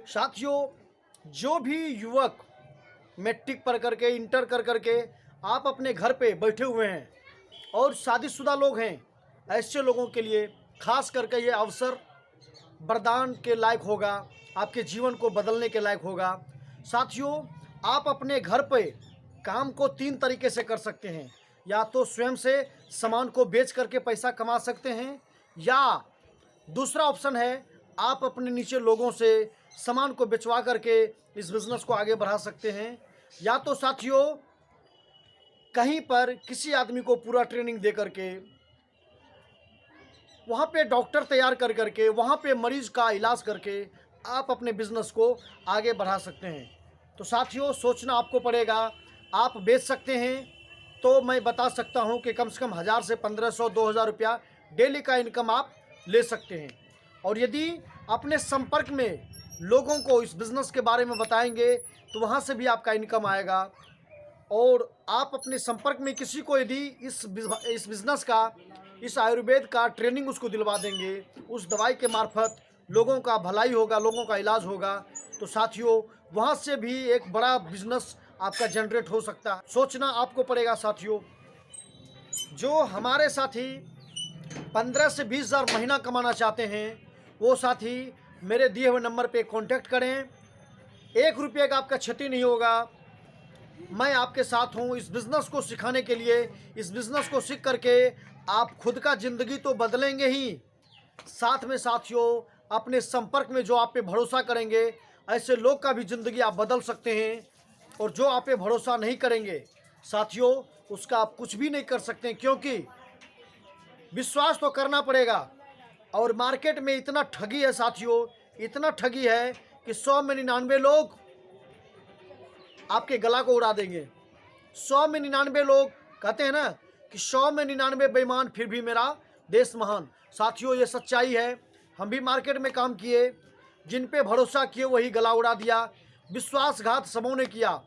साथियों, जो भी युवक मैट्रिक पढ़ करके इंटर कर करके आप अपने घर पे बैठे हुए हैं और शादीशुदा लोग हैं, ऐसे लोगों के लिए खास करके ये अवसर वरदान के लायक होगा, आपके जीवन को बदलने के लायक होगा। साथियों, आप अपने घर पे काम को 3 तरीके से कर सकते हैं। या तो स्वयं से सामान को बेच करके पैसा कमा सकते हैं, या दूसरा ऑप्शन है आप अपने नीचे लोगों से सामान को बेचवा करके इस बिज़नेस को आगे बढ़ा सकते हैं। या तो साथियों, कहीं पर किसी आदमी को पूरा ट्रेनिंग दे करके वहाँ पे डॉक्टर तैयार कर करके वहाँ पे मरीज़ का इलाज करके आप अपने बिज़नेस को आगे बढ़ा सकते हैं। तो साथियों, सोचना आपको पड़ेगा। आप बेच सकते हैं तो मैं बता सकता हूँ कि कम से कम 1000 से 1500 2000 रुपया डेली का इनकम आप ले सकते हैं। और यदि अपने संपर्क में लोगों को इस बिज़नेस के बारे में बताएंगे तो वहाँ से भी आपका इनकम आएगा। और आप अपने संपर्क में किसी को यदि इस बिज़नेस का, इस आयुर्वेद का ट्रेनिंग उसको दिलवा देंगे, उस दवाई के मार्फत लोगों का भलाई होगा, लोगों का इलाज होगा, तो साथियों वहाँ से भी एक बड़ा बिजनेस आपका जनरेट हो सकता है। सोचना आपको पड़ेगा। साथियों, जो हमारे साथी 15 से 20 हज़ार महीना कमाना चाहते हैं, वो साथी मेरे दिए हुए नंबर पे कांटेक्ट करें। 1 रुपये का आपका क्षति नहीं होगा। मैं आपके साथ हूँ इस बिज़नेस को सिखाने के लिए। इस बिज़नेस को सीख करके आप खुद का ज़िंदगी तो बदलेंगे ही, साथ में साथियों अपने संपर्क में जो आप पे भरोसा करेंगे, ऐसे लोग का भी ज़िंदगी आप बदल सकते हैं। और जो आप पे भरोसा नहीं करेंगे साथियों, उसका आप कुछ भी नहीं कर सकते, क्योंकि विश्वास तो करना पड़ेगा। और मार्केट में इतना ठगी है साथियों, इतना ठगी है कि 100 में 99 लोग आपके गला को उड़ा देंगे। 100 में 99 लोग, कहते हैं ना कि 100 में 99 बेईमान फिर भी मेरा देश महान। साथियों, ये सच्चाई है। हम भी मार्केट में काम किए, जिन पे भरोसा किए वही गला उड़ा दिया। विश्वासघात सबों ने किया।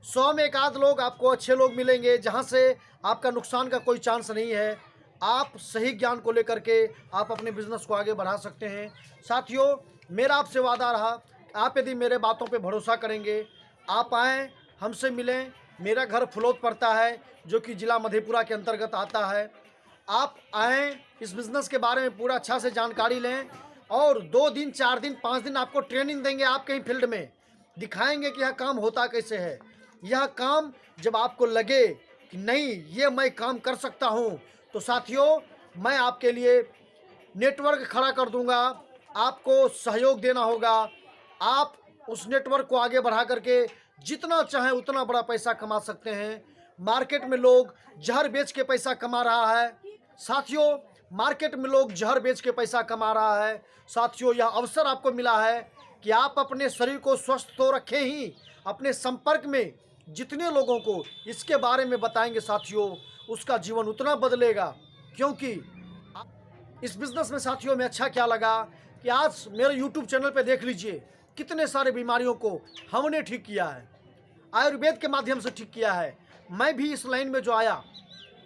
100 में 1 आध लोग आपको अच्छे लोग मिलेंगे, जहाँ से आपका नुकसान का कोई चांस नहीं है। आप सही ज्ञान को लेकर के आप अपने बिजनेस को आगे बढ़ा सकते हैं। साथियों, मेरा आपसे वादा रहा, आप यदि मेरे बातों पे भरोसा करेंगे, आप आएँ, हमसे मिलें। मेरा घर फुलौत पड़ता है, जो कि ज़िला मधेपुरा के अंतर्गत आता है। आप आएँ, इस बिज़नेस के बारे में पूरा अच्छा से जानकारी लें, और 2 दिन 4 दिन 5 दिन आपको ट्रेनिंग देंगे। आप कहीं फील्ड में दिखाएंगे कि यह काम होता कैसे है। यह काम जब आपको लगे कि नहीं, ये मैं काम कर सकता हूँ, तो साथियों मैं आपके लिए नेटवर्क खड़ा कर दूंगा। आपको सहयोग देना होगा। आप उस नेटवर्क को आगे बढ़ा करके जितना चाहें उतना बड़ा पैसा कमा सकते हैं। मार्केट में लोग जहर बेच के पैसा कमा रहा है साथियों, मार्केट में लोग जहर बेच के पैसा कमा रहा है। साथियों, यह अवसर आपको मिला है कि आप अपने शरीर को स्वस्थ तो रखें ही, अपने संपर्क में जितने लोगों को इसके बारे में बताएंगे साथियों, उसका जीवन उतना बदलेगा। क्योंकि इस बिज़नेस में साथियों में अच्छा क्या लगा कि आज मेरे YouTube चैनल पे देख लीजिए, कितने सारे बीमारियों को हमने ठीक किया है, आयुर्वेद के माध्यम से ठीक किया है। मैं भी इस लाइन में जो आया,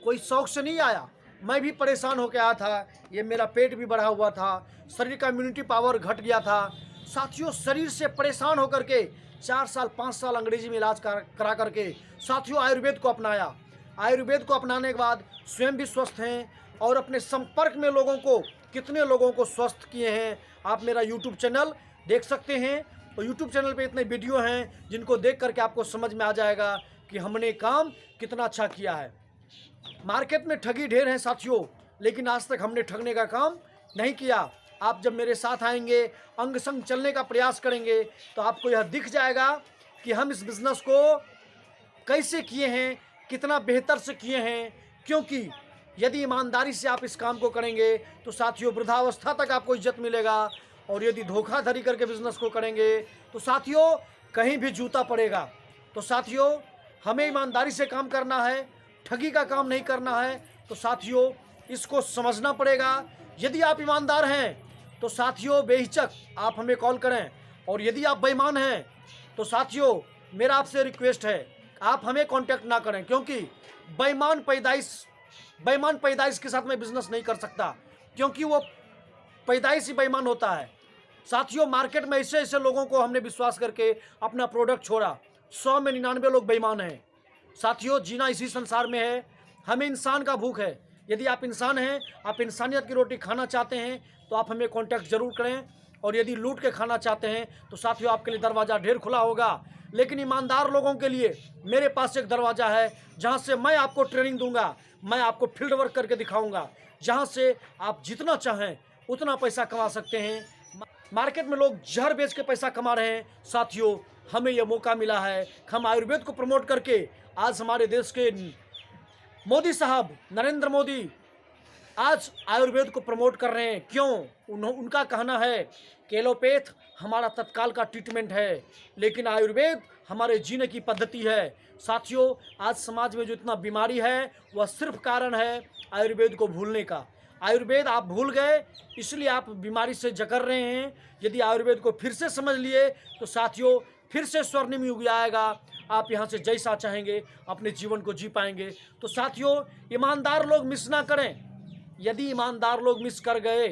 कोई शौक से नहीं आया, मैं भी परेशान होकर आया था। ये मेरा पेट भी बढ़ा हुआ था, शरीर का इम्यूनिटी पावर घट गया था। साथियों, शरीर से परेशान होकर के 4 साल 5 साल अंग्रेजी में इलाज करा करके साथियों आयुर्वेद को अपनाया। आयुर्वेद को अपनाने के बाद स्वयं भी स्वस्थ हैं, और अपने संपर्क में लोगों को, कितने लोगों को स्वस्थ किए हैं। आप मेरा YouTube चैनल देख सकते हैं, और YouTube चैनल पे इतने वीडियो हैं जिनको देख करके आपको समझ में आ जाएगा कि हमने काम कितना अच्छा किया है। मार्केट में ठगी ढेर है साथियों, लेकिन आज तक हमने ठगने का काम नहीं किया। आप जब मेरे साथ आएंगे, अंग संग चलने का प्रयास करेंगे, तो आपको यह दिख जाएगा कि हम इस बिज़नेस को कैसे किए हैं, कितना बेहतर से किए हैं। क्योंकि यदि ईमानदारी से आप इस काम को करेंगे तो साथियों वृद्धावस्था तक आपको इज्जत मिलेगा। और यदि धोखाधड़ी करके बिज़नेस को करेंगे तो साथियों कहीं भी जूता पड़ेगा। तो साथियों, हमें ईमानदारी से काम करना है, ठगी का काम नहीं करना है। तो साथियों इसको समझना पड़ेगा। यदि आप ईमानदार हैं तो साथियों बेहिचक आप हमें कॉल करें, और यदि आप बेईमान हैं तो साथियों मेरा आपसे रिक्वेस्ट है, आप हमें कांटेक्ट ना करें। क्योंकि बेईमान पैदाइश के साथ में बिजनेस नहीं कर सकता, क्योंकि वो पैदाइश ही बेईमान होता है। साथियों, मार्केट में ऐसे ऐसे लोगों को हमने विश्वास करके अपना प्रोडक्ट छोड़ा। 100 में 99 लोग बेईमान हैं। साथियों, जीना इसी संसार में है, हमें इंसान का भूख है। यदि आप इंसान हैं, आप इंसानियत की रोटी खाना चाहते हैं, तो आप हमें कांटेक्ट जरूर करें। और यदि लूट के खाना चाहते हैं तो साथियों, आपके लिए दरवाज़ा ढेर खुला होगा। लेकिन ईमानदार लोगों के लिए मेरे पास एक दरवाज़ा है, जहां से मैं आपको ट्रेनिंग दूंगा, मैं आपको फील्ड वर्क करके दिखाऊंगा, जहां से आप जितना चाहें उतना पैसा कमा सकते हैं। मार्केट में लोग जहर बेच के पैसा कमा रहे हैं। साथियों, हमें यह मौका मिला है, हम आयुर्वेद को प्रमोट करके आज हमारे देश के मोदी साहब, नरेंद्र मोदी आज आयुर्वेद को प्रमोट कर रहे हैं। क्यों? उनका कहना है कि एलोपैथ हमारा तत्काल का ट्रीटमेंट है, लेकिन आयुर्वेद हमारे जीने की पद्धति है। साथियों, आज समाज में जो इतना बीमारी है, वह सिर्फ कारण है आयुर्वेद को भूलने का। आयुर्वेद आप भूल गए, इसलिए आप बीमारी से जकड़ रहे हैं। यदि आयुर्वेद को फिर से समझ लिए तो साथियों, फिर से स्वर्णिम युग आएगा। आप यहाँ से जैसा चाहेंगे अपने जीवन को जी पाएंगे। तो साथियों, ईमानदार लोग मिस ना करें। यदि ईमानदार लोग मिस कर गए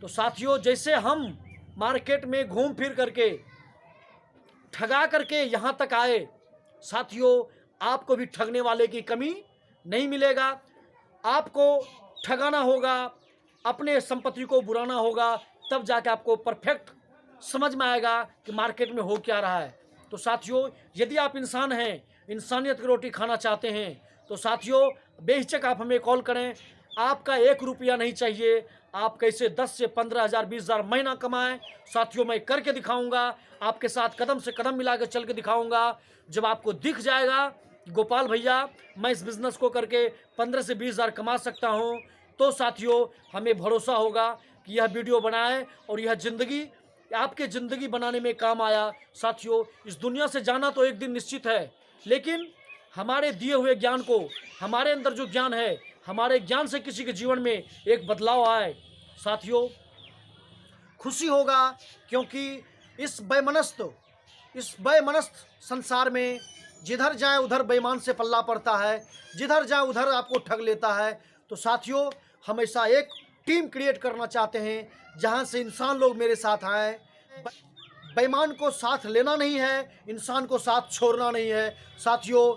तो साथियों, जैसे हम मार्केट में घूम फिर करके ठगा करके यहाँ तक आए, साथियों आपको भी ठगने वाले की कमी नहीं मिलेगा। आपको ठगाना होगा, अपने संपत्ति को बुराना होगा, तब जाके आपको परफेक्ट समझ में आएगा कि मार्केट में हो क्या रहा है। तो साथियों, यदि आप इंसान हैं, इंसानियत की रोटी खाना चाहते हैं, तो साथियों बेहिचक आप हमें कॉल करें। आपका 1 रुपया नहीं चाहिए, आप कैसे 10 से 15,000 20,000 महीना कमाएं, साथियों मैं करके दिखाऊंगा। आपके साथ कदम से कदम मिला के चल के दिखाऊंगा। जब आपको दिख जाएगा गोपाल भैया मैं इस बिज़नेस को करके 15 से 20,000 कमा सकता हूं, तो साथियों हमें भरोसा होगा कि यह वीडियो बनाए और यह ज़िंदगी आपके ज़िंदगी बनाने में काम आया। साथियों, इस दुनिया से जाना तो एक दिन निश्चित है, लेकिन हमारे दिए हुए ज्ञान को, हमारे अंदर जो ज्ञान है, हमारे ज्ञान से किसी के जीवन में एक बदलाव आए, साथियों खुशी होगा। क्योंकि इस बेमनस्त संसार में जिधर जाए उधर बेईमान से पल्ला पड़ता है, जिधर जाए उधर आपको ठग लेता है। तो साथियों, हमेशा एक टीम क्रिएट करना चाहते हैं, जहां से इंसान लोग मेरे साथ आए। बेईमान को साथ लेना नहीं है, इंसान को साथ छोड़ना नहीं है। साथियों,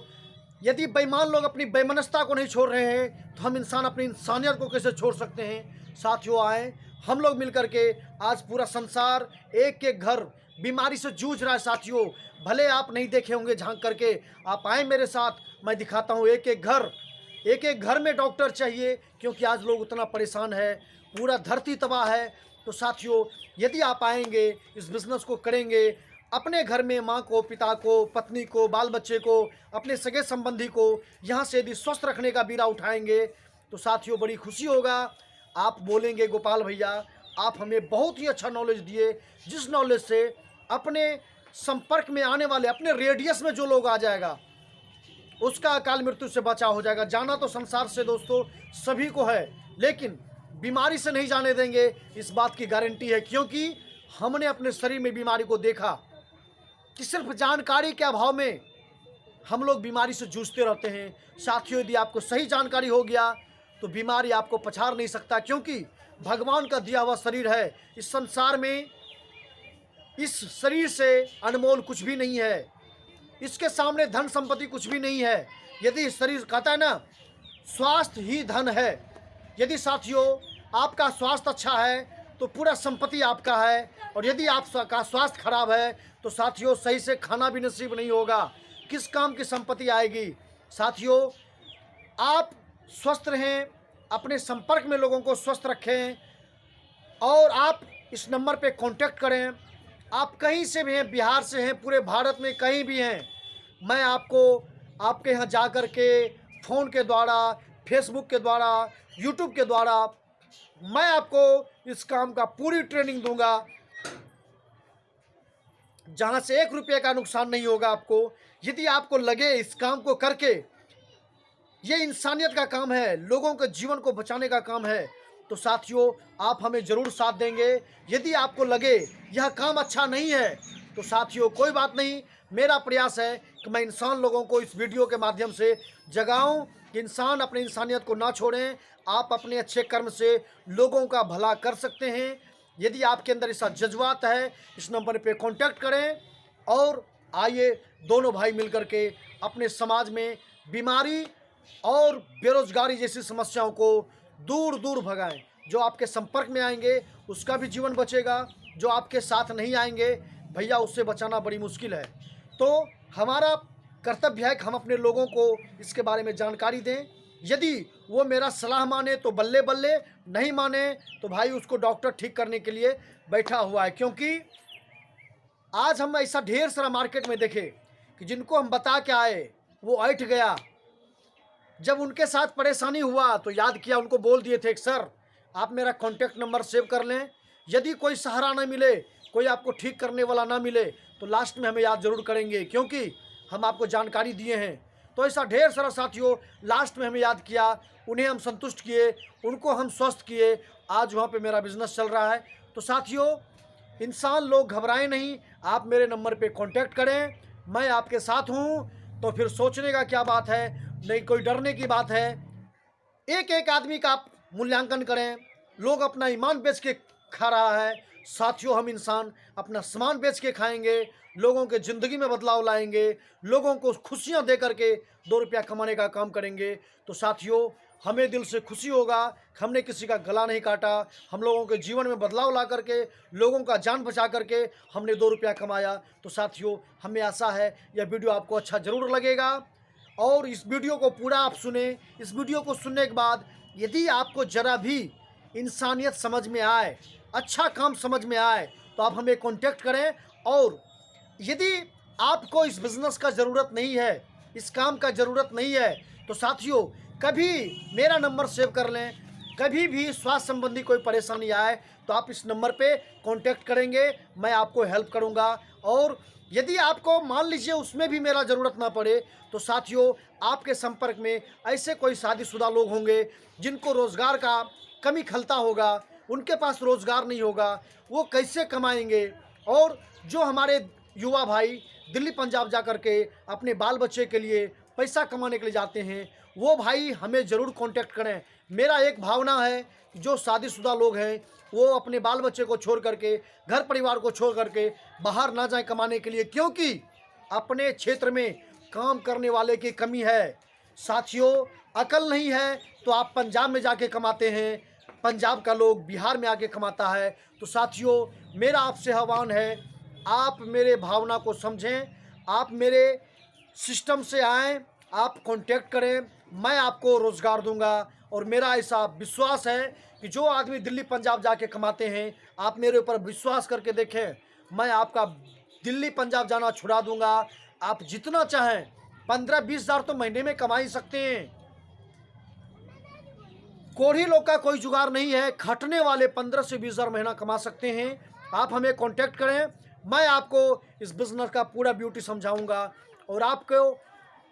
यदि बेईमान लोग अपनी बेमनस्ता को नहीं छोड़ रहे हैं, तो हम इंसान अपनी इंसानियत को कैसे छोड़ सकते हैं। साथियों, आए हम लोग मिलकर के, आज पूरा संसार एक एक घर बीमारी से जूझ रहा है। साथियों, भले आप नहीं देखे होंगे झांक करके, आप आए मेरे साथ, मैं दिखाता हूँ एक एक घर में डॉक्टर चाहिए, क्योंकि आज लोग उतना परेशान है, पूरा धरती तबाह है। तो साथियों, यदि आप आएंगे, इस बिज़नेस को करेंगे, अपने घर में माँ को, पिता को, पत्नी को, बाल बच्चे को, अपने सगे संबंधी को यहाँ से यदि स्वस्थ रखने का बीड़ा उठाएंगे, तो साथियों बड़ी खुशी होगा। आप बोलेंगे गोपाल भैया आप हमें बहुत ही अच्छा नॉलेज दिए, जिस नॉलेज से अपने संपर्क में आने वाले, अपने रेडियस में जो लोग आ जाएगा, उसका अकाल मृत्यु से बचाव हो जाएगा। जाना तो संसार से दोस्तों सभी को है, लेकिन बीमारी से नहीं जाने देंगे, इस बात की गारंटी है। क्योंकि हमने अपने शरीर में बीमारी को देखा कि सिर्फ जानकारी के अभाव में हम लोग बीमारी से जूझते रहते हैं। साथियों, यदि आपको सही जानकारी हो गया तो बीमारी आपको पछाड़ नहीं सकता, क्योंकि भगवान का दिया हुआ शरीर है। इस संसार में इस शरीर से अनमोल कुछ भी नहीं है, इसके सामने धन संपत्ति कुछ भी नहीं है। यदि शरीर कहता है ना, स्वास्थ्य ही धन है। यदि साथियों आपका स्वास्थ्य अच्छा है तो पूरा संपत्ति आपका है, और यदि आपका स्वास्थ्य खराब है तो साथियों सही से खाना भी नसीब नहीं होगा, किस काम की संपत्ति आएगी। साथियों, आप स्वस्थ रहें, अपने संपर्क में लोगों को स्वस्थ रखें, और आप इस नंबर पे कांटेक्ट करें। आप कहीं से भी हैं, बिहार से हैं, पूरे भारत में कहीं भी हैं, मैं आपको आपके यहाँ जा कर के फ़ोन के द्वारा, फेसबुक के द्वारा, यूट्यूब के द्वारा मैं आपको इस काम का पूरी ट्रेनिंग दूंगा, जहाँ से 1 रुपये का नुकसान नहीं होगा आपको। यदि आपको लगे इस काम को करके ये इंसानियत का काम है, लोगों के जीवन को बचाने का काम है, तो साथियों आप हमें ज़रूर साथ देंगे। यदि आपको लगे यह काम अच्छा नहीं है तो साथियों कोई बात नहीं, मेरा प्रयास है कि मैं इंसान लोगों को इस वीडियो के माध्यम से जगाऊं कि इंसान अपनी इंसानियत को ना छोड़ें। आप अपने अच्छे कर्म से लोगों का भला कर सकते हैं। यदि आपके अंदर ऐसा जज्बात है, इस नंबर पे कांटेक्ट करें और आइए दोनों भाई मिलकर के अपने समाज में बीमारी और बेरोजगारी जैसी समस्याओं को दूर दूर भगाएं। जो आपके संपर्क में आएंगे उसका भी जीवन बचेगा, जो आपके साथ नहीं आएंगे भैया उससे बचाना बड़ी मुश्किल है। तो हमारा कर्तव्य है कि हम अपने लोगों को इसके बारे में जानकारी दें। यदि वो मेरा सलाह माने तो बल्ले बल्ले, नहीं माने तो भाई उसको डॉक्टर ठीक करने के लिए बैठा हुआ है। क्योंकि आज हम ऐसा ढेर सारा मार्केट में देखे कि जिनको हम बता के आए वो ऐठ गया। जब उनके साथ परेशानी हुआ तो याद किया, उनको बोल दिए थे कि सर आप मेरा कॉन्टैक्ट नंबर सेव कर लें, यदि कोई सहारा ना मिले, कोई आपको ठीक करने वाला ना मिले तो लास्ट में हमें याद जरूर करेंगे, क्योंकि हम आपको जानकारी दिए हैं। तो ऐसा ढेर सारा साथियों लास्ट में हमें याद किया, उन्हें हम संतुष्ट किए, उनको हम स्वस्थ किए, आज वहाँ पे मेरा बिजनेस चल रहा है। तो साथियों इंसान लोग घबराएं नहीं, आप मेरे नंबर पे कांटेक्ट करें, मैं आपके साथ हूँ। तो फिर सोचने का क्या बात है, नहीं कोई डरने की बात है। एक एक आदमी का आप मूल्यांकन करें, लोग अपना ईमान बेच के खा रहा है, साथियों हम इंसान अपना सामान बेच के खाएंगे, लोगों के ज़िंदगी में बदलाव लाएंगे, लोगों को खुशियां दे करके 2 रुपया कमाने का काम करेंगे। तो साथियों हमें दिल से खुशी होगा कि हमने किसी का गला नहीं काटा, हम लोगों के जीवन में बदलाव ला करके, लोगों का जान बचा करके हमने 2 रुपया कमाया। तो साथियों हमें आशा है यह वीडियो आपको अच्छा ज़रूर लगेगा और इस वीडियो को पूरा आप सुने। इस वीडियो को सुनने के बाद यदि आपको ज़रा भी इंसानियत समझ में आए, अच्छा काम समझ में आए तो आप हमें कांटेक्ट करें। और यदि आपको इस बिज़नेस का ज़रूरत नहीं है, इस काम का ज़रूरत नहीं है, तो साथियों कभी मेरा नंबर सेव कर लें। कभी भी स्वास्थ्य संबंधी कोई परेशानी आए तो आप इस नंबर पे कांटेक्ट करेंगे, मैं आपको हेल्प करूंगा। और यदि आपको मान लीजिए उसमें भी मेरा ज़रूरत ना पड़े तो साथियों आपके संपर्क में ऐसे कोई शादीशुदा लोग होंगे जिनको रोज़गार का कमी खलता होगा, उनके पास रोज़गार नहीं होगा, वो कैसे कमाएंगे। और जो हमारे युवा भाई दिल्ली पंजाब जा कर के अपने बाल बच्चे के लिए पैसा कमाने के लिए जाते हैं, वो भाई हमें ज़रूर कांटेक्ट करें। मेरा एक भावना है जो शादीशुदा लोग हैं वो अपने बाल बच्चे को छोड़ करके, घर परिवार को छोड़ करके बाहर ना जाए कमाने के लिए, क्योंकि अपने क्षेत्र में काम करने वाले की कमी है। साथियों अकल नहीं है तो आप पंजाब में जाके कमाते हैं, पंजाब का लोग बिहार में आके कमाता है। तो साथियों मेरा आपसे आह्वान है, आप मेरे भावना को समझें, आप मेरे सिस्टम से आएँ, आप कांटेक्ट करें, मैं आपको रोज़गार दूंगा। और मेरा ऐसा विश्वास है कि जो आदमी दिल्ली पंजाब जाके कमाते हैं, आप मेरे ऊपर विश्वास करके देखें, मैं आपका दिल्ली पंजाब जाना छुड़ा दूंगा। आप जितना चाहें 15-20 हज़ार तो महीने में कमा ही सकते हैं। कोढ़ी लोग का कोई जुगाड़ नहीं है, खटने वाले 15 से 20 हज़ार महीना कमा सकते हैं। आप हमें कांटेक्ट करें, मैं आपको इस बिज़नेस का पूरा ब्यूटी समझाऊंगा और आपको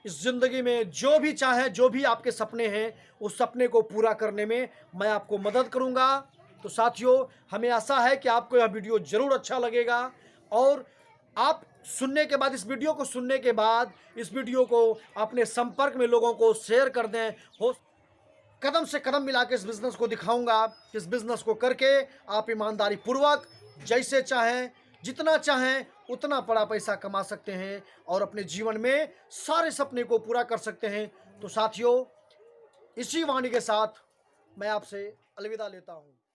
इस ज़िंदगी में जो भी चाहे, जो भी आपके सपने हैं, उस सपने को पूरा करने में मैं आपको मदद करूंगा। तो साथियों हमें आशा है कि आपको यह वीडियो ज़रूर अच्छा लगेगा और आप सुनने के बाद, इस वीडियो को सुनने के बाद इस वीडियो को अपने संपर्क में लोगों को शेयर कर दें। हो कदम से कदम मिला के इस बिज़नेस को दिखाऊंगा। इस बिज़नेस को करके आप ईमानदारी पूर्वक जैसे चाहें, जितना चाहें उतना बड़ा पैसा कमा सकते हैं और अपने जीवन में सारे सपने को पूरा कर सकते हैं। तो साथियों इसी वाणी के साथ मैं आपसे अलविदा लेता हूं।